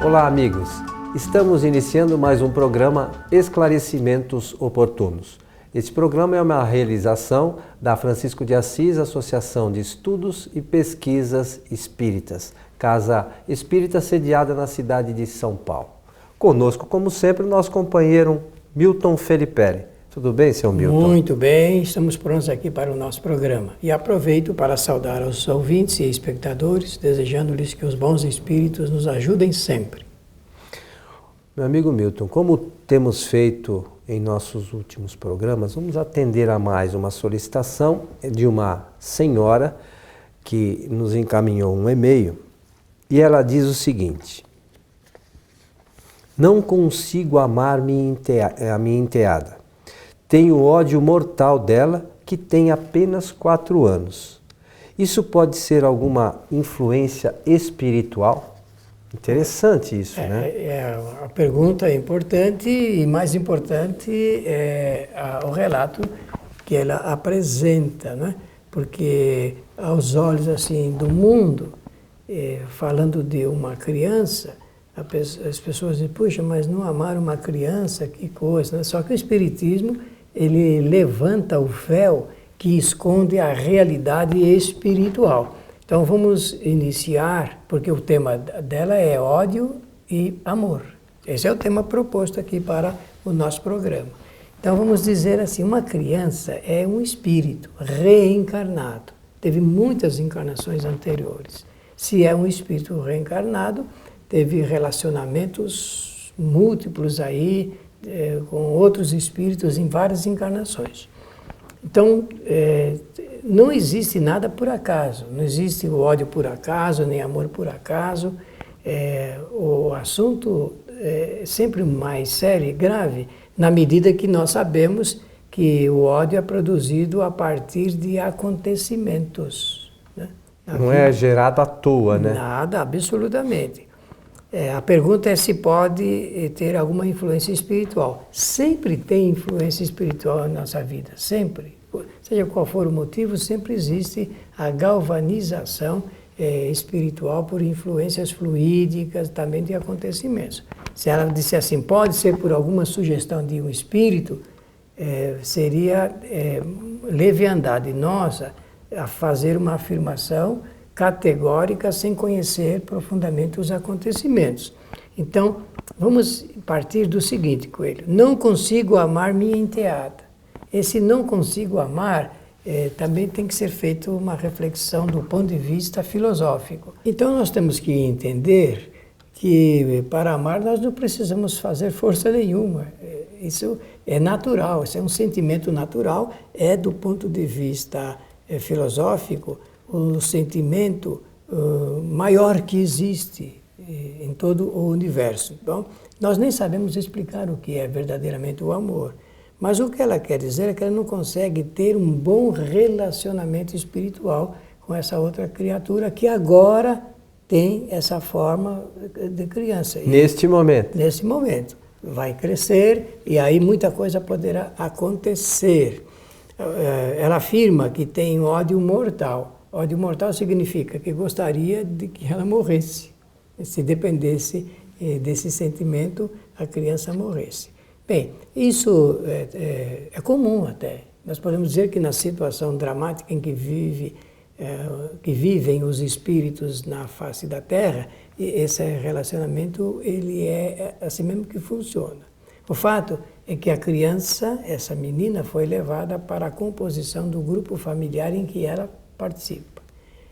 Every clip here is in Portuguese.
Olá, amigos! Estamos iniciando mais um programa Esclarecimentos Oportunos. Este programa é uma realização da Francisco de Assis Associação de Estudos e Pesquisas Espíritas, Casa Espírita sediada na cidade de São Paulo. Conosco, como sempre, o nosso companheiro Milton Felipe. Tudo bem, senhor Milton? Muito bem, estamos prontos aqui para o nosso programa. E aproveito para saudar aos ouvintes e espectadores, desejando-lhes que os bons espíritos nos ajudem sempre. Meu amigo Milton, como temos feito em nossos últimos programas, vamos atender a mais uma solicitação de uma senhora que nos encaminhou um e-mail e ela diz o seguinte: não consigo amar a minha enteada. Tenho ódio mortal dela, que tem apenas 4 anos. Isso pode ser alguma influência espiritual? Interessante isso, né? A pergunta é importante e mais importante é o relato que ela apresenta, né? Porque aos olhos assim do mundo, falando de uma criança, as pessoas dizem, puxa, mas não amar uma criança, que coisa, né? Só que o Espiritismo, ele levanta o véu que esconde a realidade espiritual. Então vamos iniciar, porque o tema dela é ódio e amor. Esse é o tema proposto aqui para o nosso programa. Então vamos dizer assim, uma criança é um espírito reencarnado. Teve muitas encarnações anteriores. Se é um espírito reencarnado, teve relacionamentos múltiplos aí, com outros espíritos em várias encarnações. Então, não existe nada por acaso, não existe o ódio por acaso, nem amor por acaso. O assunto é sempre mais sério e grave, na medida que nós sabemos que o ódio é produzido a partir de acontecimentos. Né? Não é gerado à toa, né? Nada, absolutamente. A pergunta é se pode ter alguma influência espiritual. Sempre tem influência espiritual na nossa vida, sempre. Seja qual for o motivo, sempre existe a galvanização espiritual por influências fluídicas, também de acontecimentos. Se ela disser assim, pode ser por alguma sugestão de um espírito, seria leviandade nossa a fazer uma afirmação categórica sem conhecer profundamente os acontecimentos. Então, vamos partir do seguinte, Coelho. Não consigo amar minha enteada. Esse não consigo amar também tem que ser feita uma reflexão do ponto de vista filosófico. Então, nós temos que entender que para amar nós não precisamos fazer força nenhuma. Isso é natural, isso é um sentimento natural, é do ponto de vista filosófico, o sentimento maior que existe em todo o universo. Então, nós nem sabemos explicar o que é verdadeiramente o amor, mas o que ela quer dizer é que ela não consegue ter um bom relacionamento espiritual com essa outra criatura que agora tem essa forma de criança. Neste momento. Neste momento. Vai crescer e aí muita coisa poderá acontecer. Ela afirma que tem ódio mortal. Ódio mortal significa que gostaria de que ela morresse. Se dependesse desse sentimento, a criança morresse. Bem, isso é comum até. Nós podemos dizer que na situação dramática em que vivem os espíritos na face da Terra, esse relacionamento ele é assim mesmo que funciona. O fato é que a criança, essa menina, foi levada para a composição do grupo familiar em que ela participa.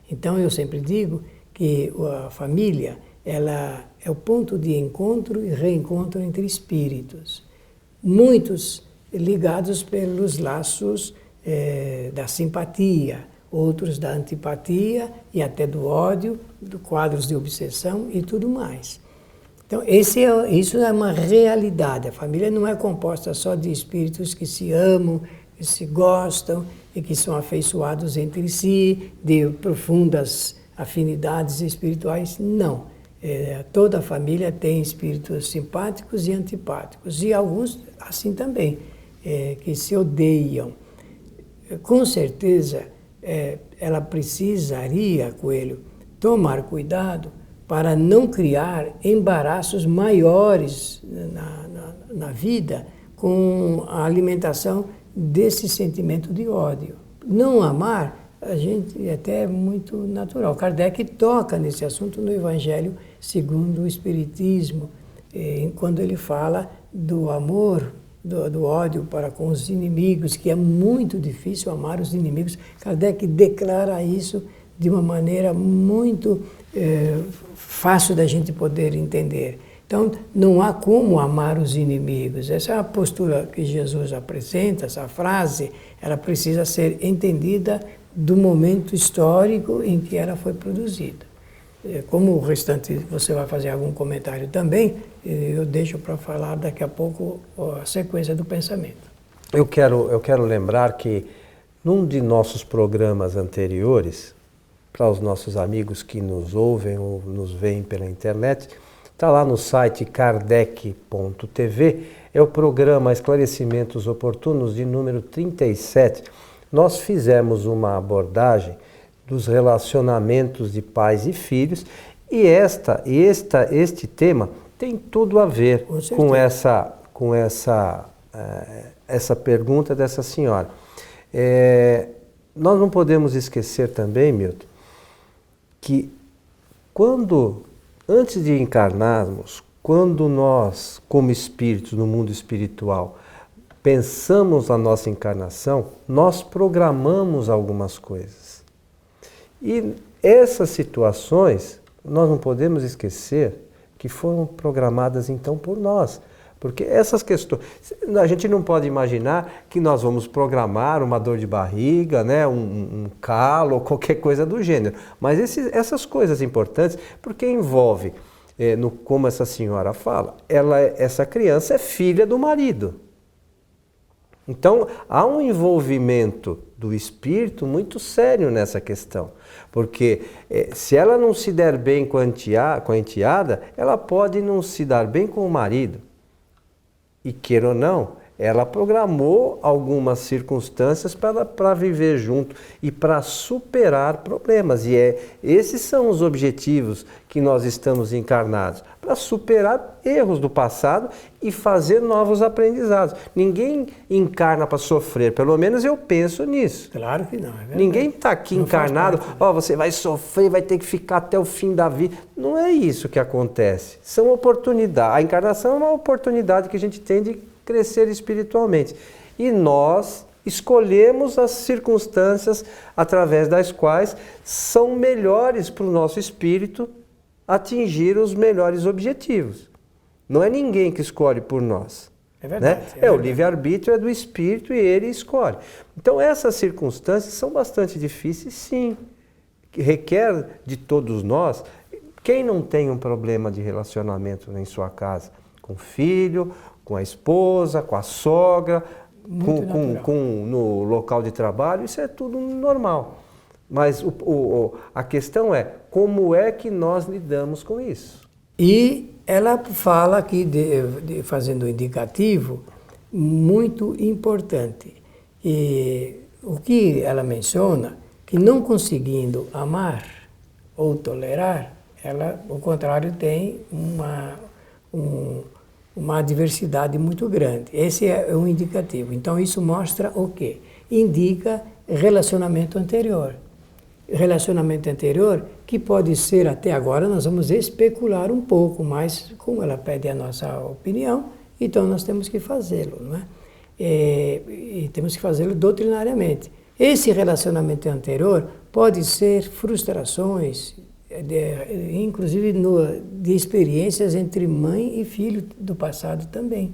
Então eu sempre digo que a família ela é o ponto de encontro e reencontro entre espíritos, muitos ligados pelos laços da simpatia, outros da antipatia e até do ódio, quadros de obsessão e tudo mais. Então isso é uma realidade. A família não é composta só de espíritos que se amam, que se gostam e que são afeiçoados entre si, de profundas afinidades espirituais. Não. Toda a família tem espíritos simpáticos e antipáticos, e alguns assim também, que se odeiam. Com certeza, ela precisaria, Coelho, tomar cuidado para não criar embaraços maiores na vida com a alimentação desse sentimento de ódio. Não amar, a gente é até muito natural. Kardec toca nesse assunto no Evangelho segundo o Espiritismo, quando ele fala do amor, do ódio para com os inimigos, que é muito difícil amar os inimigos. Kardec declara isso de uma maneira muito fácil da gente poder entender. Então, não há como amar os inimigos. Essa é a postura que Jesus apresenta, essa frase, ela precisa ser entendida do momento histórico em que ela foi produzida. Como o restante você vai fazer algum comentário também, eu deixo para falar daqui a pouco a sequência do pensamento. Eu quero lembrar que num de nossos programas anteriores, para os nossos amigos que nos ouvem ou nos veem pela internet, está lá no site kardec.tv, é o programa Esclarecimentos Oportunos de número 37. Nós fizemos uma abordagem dos relacionamentos de pais e filhos e este tema tem tudo a ver com essa pergunta dessa senhora. Nós não podemos esquecer também, Milton, que antes de encarnarmos, quando nós, como espíritos no mundo espiritual, pensamos na nossa encarnação, nós programamos algumas coisas. E essas situações, nós não podemos esquecer que foram programadas então por nós. Porque essas questões, a gente não pode imaginar que nós vamos programar uma dor de barriga, né, um calo ou qualquer coisa do gênero. Mas essas coisas importantes, porque envolve, como essa senhora fala, essa criança é filha do marido. Então, há um envolvimento do espírito muito sério nessa questão. Porque se ela não se der bem com a enteada, ela pode não se dar bem com o marido. E queira ou não, ela programou algumas circunstâncias para viver junto e para superar problemas. E esses são os objetivos que nós estamos encarnados, para superar erros do passado e fazer novos aprendizados. Ninguém encarna para sofrer, pelo menos eu penso nisso. Claro que não. É verdade. Ninguém está aqui não encarnado, você vai sofrer, vai ter que ficar até o fim da vida. Não é isso que acontece. São oportunidades. A encarnação é uma oportunidade que a gente tem de crescer espiritualmente. E nós escolhemos as circunstâncias através das quais são melhores para o nosso espírito atingir os melhores objetivos. Não é ninguém que escolhe por nós. É verdade. Né? O livre-arbítrio é do espírito e ele escolhe. Então essas circunstâncias são bastante difíceis, sim. Requer de todos nós. Quem não tem um problema de relacionamento em sua casa? Com o filho, com a esposa, com a sogra, no local de trabalho, isso é tudo normal. Mas a questão é, como é que nós lidamos com isso? E ela fala aqui, fazendo um indicativo, muito importante. E o que ela menciona, que não conseguindo amar ou tolerar, ela, ao contrário, tem uma diversidade muito grande. Esse é um indicativo. Então, isso mostra o quê? Indica relacionamento anterior. Relacionamento anterior que pode ser, até agora, nós vamos especular um pouco, mas como ela pede a nossa opinião, então nós temos que fazê-lo, não é? E temos que fazê-lo doutrinariamente. Esse relacionamento anterior pode ser frustrações, inclusive de experiências entre mãe e filho do passado também.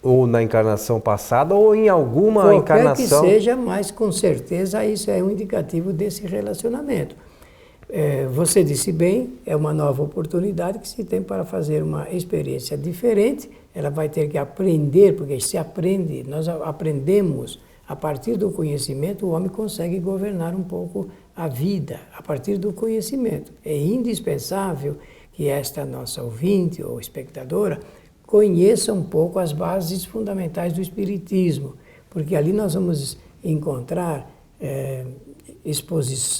Ou na encarnação passada, ou em alguma encarnação. Qualquer que seja, mas com certeza isso é um indicativo desse relacionamento. Você disse bem, é uma nova oportunidade que se tem para fazer uma experiência diferente. Ela vai ter que aprender, porque se aprende, nós aprendemos a partir do conhecimento, o homem consegue governar um pouco a vida, a partir do conhecimento. É indispensável que esta nossa ouvinte ou espectadora conheça um pouco as bases fundamentais do Espiritismo, porque ali nós vamos encontrar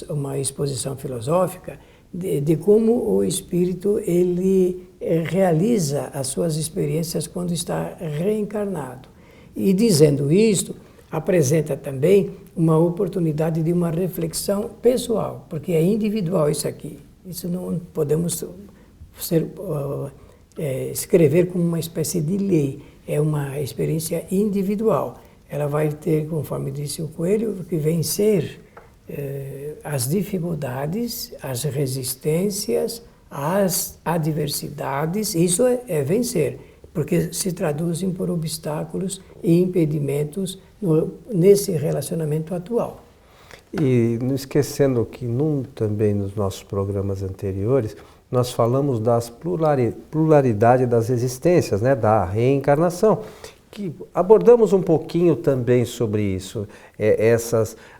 uma exposição filosófica de como o espírito ele realiza as suas experiências quando está reencarnado. E dizendo isto, apresenta também uma oportunidade de uma reflexão pessoal, porque é individual isso aqui. Isso não podemos escrever como uma espécie de lei, é uma experiência individual. Ela vai ter, conforme disse o Coelho, que vencer as dificuldades, as resistências, as adversidades. Isso é vencer, porque se traduzem por obstáculos e impedimentos nesse relacionamento atual. E não esquecendo que também nos nossos programas anteriores, nós falamos das pluralidade das existências, né, da reencarnação, que abordamos um pouquinho também sobre isso,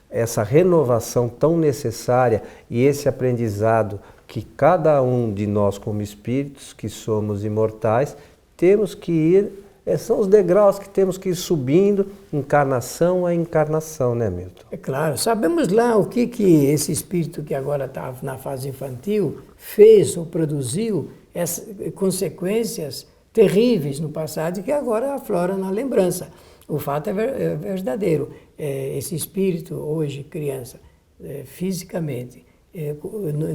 essa renovação tão necessária e esse aprendizado que cada um de nós como espíritos, que somos imortais, temos que ir, são os degraus que temos que ir subindo, encarnação a encarnação, né, Milton? É claro, sabemos lá o que esse espírito que agora está na fase infantil fez ou produziu, essas consequências terríveis no passado e que agora afloram na lembrança. O fato é verdadeiro. Esse espírito, hoje criança, fisicamente,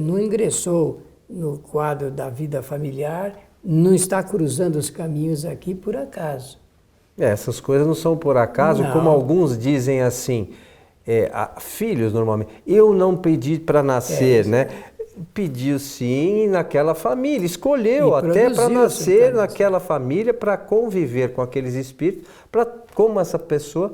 não ingressou no quadro da vida familiar, não está cruzando os caminhos aqui por acaso. Essas coisas não são por acaso, não. Como alguns dizem assim, filhos normalmente, eu não pedi para nascer, né? Pediu sim naquela família, escolheu até para nascer naquela família, para conviver com aqueles espíritos, para como essa pessoa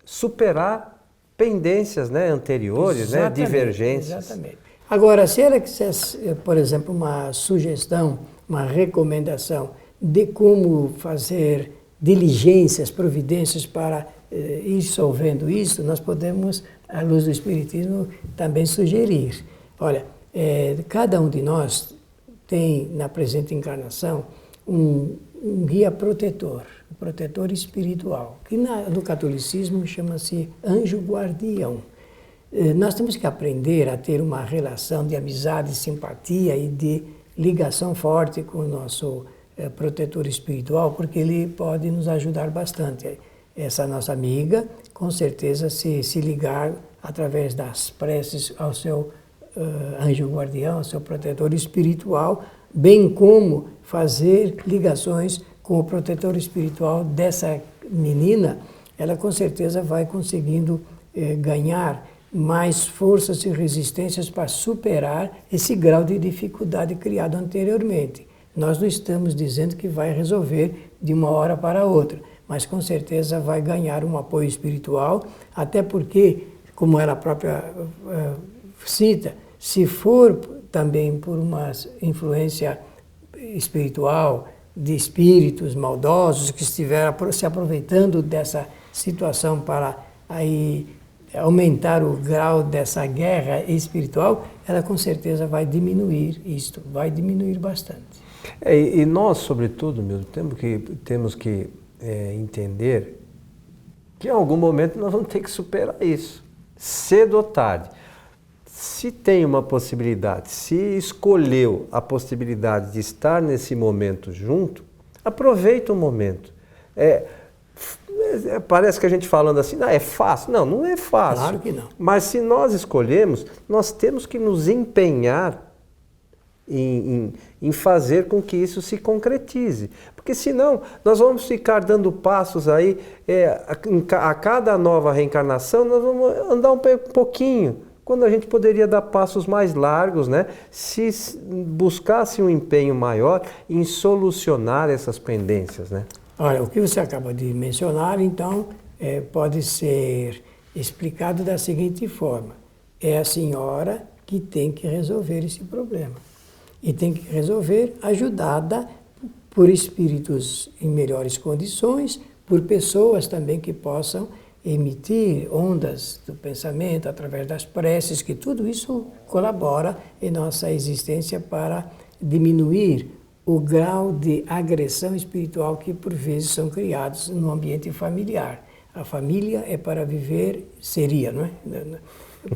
superar pendências, né, anteriores, né, divergências. Exatamente. Agora, se ela quisesse, por exemplo, uma sugestão, uma recomendação de como fazer diligências, providências para ir solvendo isso, nós podemos, à luz do Espiritismo, também sugerir. Olha, cada um de nós tem, na presente encarnação, um guia protetor, um protetor espiritual, que no catolicismo chama-se anjo guardião. Nós temos que aprender a ter uma relação de amizade, simpatia e de ligação forte com o nosso protetor espiritual, porque ele pode nos ajudar bastante. Essa nossa amiga, com certeza, se ligar através das preces ao seu anjo guardião, ao seu protetor espiritual, bem como fazer ligações com o protetor espiritual dessa menina, ela com certeza vai conseguindo ganhar mais forças e resistências para superar esse grau de dificuldade criado anteriormente. Nós não estamos dizendo que vai resolver de uma hora para outra, mas com certeza vai ganhar um apoio espiritual, até porque, como ela própria cita, se for também por uma influência espiritual, de espíritos maldosos que estiveram se aproveitando dessa situação para aí aumentar o grau dessa guerra espiritual, ela com certeza vai diminuir isto, vai diminuir bastante. E nós, sobretudo, temos que entender que em algum momento nós vamos ter que superar isso, cedo ou tarde. Se tem uma possibilidade, se escolheu a possibilidade de estar nesse momento junto, aproveita o momento. Parece que a gente falando assim, é fácil. Não, não é fácil. Claro que não. Mas se nós escolhemos, nós temos que nos empenhar em fazer com que isso se concretize. Porque senão nós vamos ficar dando passos aí, a cada nova reencarnação nós vamos andar um pouquinho, quando a gente poderia dar passos mais largos, né? Se buscasse um empenho maior em solucionar essas pendências, né? Olha, o que você acaba de mencionar, então, pode ser explicado da seguinte forma. É a senhora que tem que resolver esse problema. E tem que resolver ajudada por espíritos em melhores condições, por pessoas também que possam emitir ondas do pensamento através das preces, que tudo isso colabora em nossa existência para diminuir o grau de agressão espiritual que por vezes são criados no ambiente familiar. A família é para viver, seria, não é?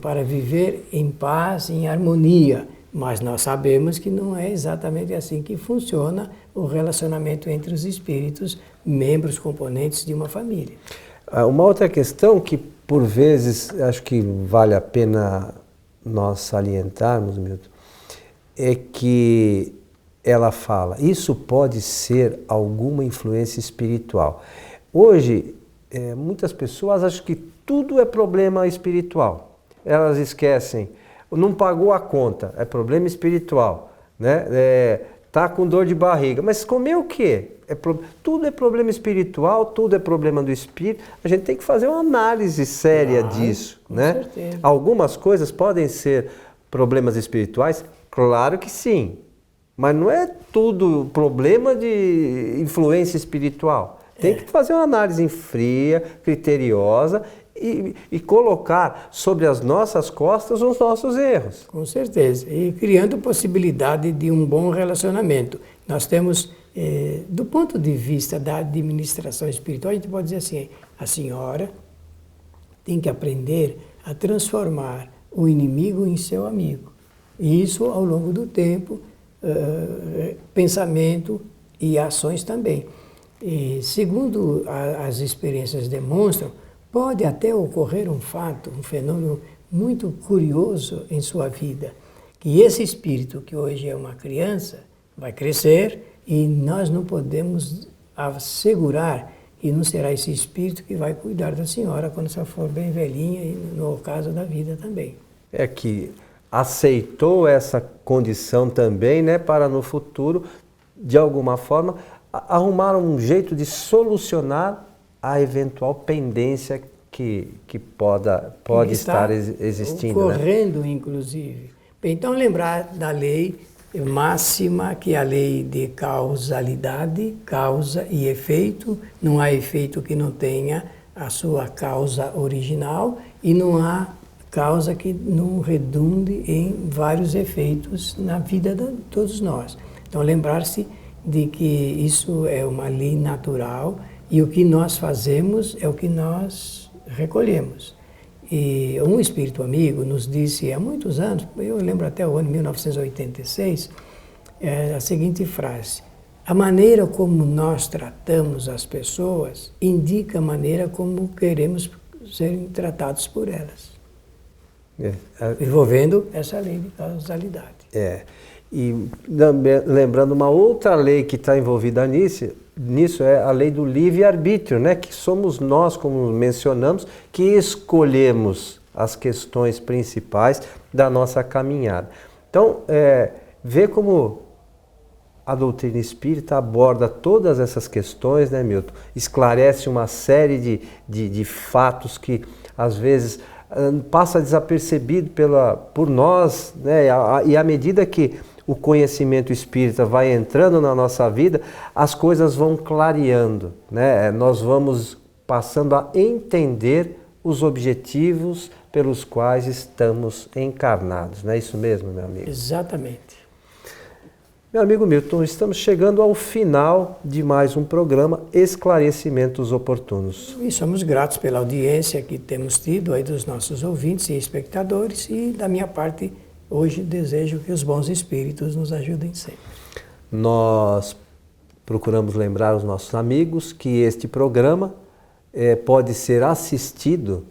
Para viver em paz, em harmonia. Mas nós sabemos que não é exatamente assim que funciona o relacionamento entre os espíritos, membros, componentes de uma família. Uma outra questão que, por vezes, acho que vale a pena nós salientarmos, Milton, é que ela fala, isso pode ser alguma influência espiritual. Hoje, muitas pessoas acham que tudo é problema espiritual. Elas esquecem, não pagou a conta, é problema espiritual, né? Tá com dor de barriga, mas comer o quê? Tudo é problema espiritual, tudo é problema do espírito. A gente tem que fazer uma análise séria disso, né? Certeza. Algumas coisas podem ser problemas espirituais, claro que sim, mas não é tudo problema de influência espiritual. Tem que fazer uma análise fria, criteriosa e colocar sobre as nossas costas os nossos erros. Com certeza. E criando possibilidade de um bom relacionamento. Nós temos, do ponto de vista da administração espiritual, a gente pode dizer assim, a senhora tem que aprender a transformar o inimigo em seu amigo. E isso ao longo do tempo, pensamento e ações também. E, segundo as experiências demonstram, pode até ocorrer um fato, um fenômeno muito curioso em sua vida, que esse espírito, que hoje é uma criança, vai crescer e nós não podemos assegurar que não será esse espírito que vai cuidar da senhora quando ela for bem velhinha e no ocaso da vida também. É que aceitou essa condição também, né, para no futuro, de alguma forma, arrumar um jeito de solucionar a eventual pendência que pode estar existindo. Ocorrendo, né? Inclusive. Então, lembrar da lei máxima, que é a lei de causalidade, causa e efeito. Não há efeito que não tenha a sua causa original e não há causa que não redunde em vários efeitos na vida de todos nós. Então, lembrar-se de que isso é uma lei natural e o que nós fazemos é o que nós recolhemos. E um espírito amigo nos disse há muitos anos, eu lembro até o ano 1986, a seguinte frase: a maneira como nós tratamos as pessoas indica a maneira como queremos serem tratados por elas. Envolvendo essa lei de causalidade. E lembrando uma outra lei que está envolvida nisso é a lei do livre-arbítrio, né? Que somos nós, como mencionamos, que escolhemos as questões principais da nossa caminhada. Então, vê como a doutrina espírita aborda todas essas questões, né, Milton? Esclarece uma série de fatos que, às vezes, passa desapercebido por nós, né? E à medida que o conhecimento espírita vai entrando na nossa vida, as coisas vão clareando, né? Nós vamos passando a entender os objetivos pelos quais estamos encarnados. Não é isso mesmo, meu amigo? Exatamente. Meu amigo Milton, estamos chegando ao final de mais um programa Esclarecimentos Oportunos. E somos gratos pela audiência que temos tido aí dos nossos ouvintes e espectadores e, da minha parte, hoje desejo que os bons espíritos nos ajudem sempre. Nós procuramos lembrar os nossos amigos que este programa pode ser assistido,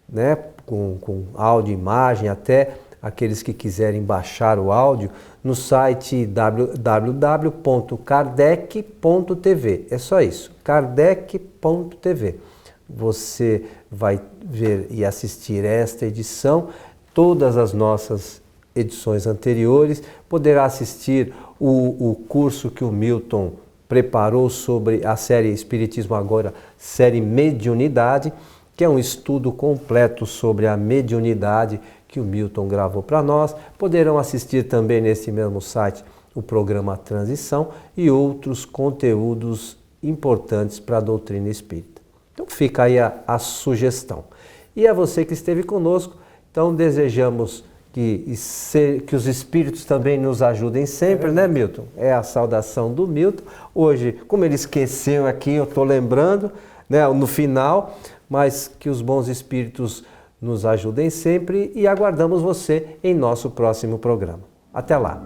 né, com áudio e imagem, até aqueles que quiserem baixar o áudio, no site www.kardec.tv. É só isso, kardec.tv. Você vai ver e assistir esta edição, todas as nossas edições anteriores, poderá assistir o curso que o Milton preparou sobre a série Espiritismo Agora, série Mediunidade, que é um estudo completo sobre a mediunidade que o Milton gravou para nós. Poderão assistir também nesse mesmo site o programa Transição e outros conteúdos importantes para a doutrina espírita. Então fica aí a sugestão. E a você que esteve conosco, então desejamos que os espíritos também nos ajudem sempre, né, Milton? É a saudação do Milton. Hoje, como ele esqueceu aqui, eu estou lembrando, né, no final, mas que os bons espíritos nos ajudem sempre e aguardamos você em nosso próximo programa. Até lá!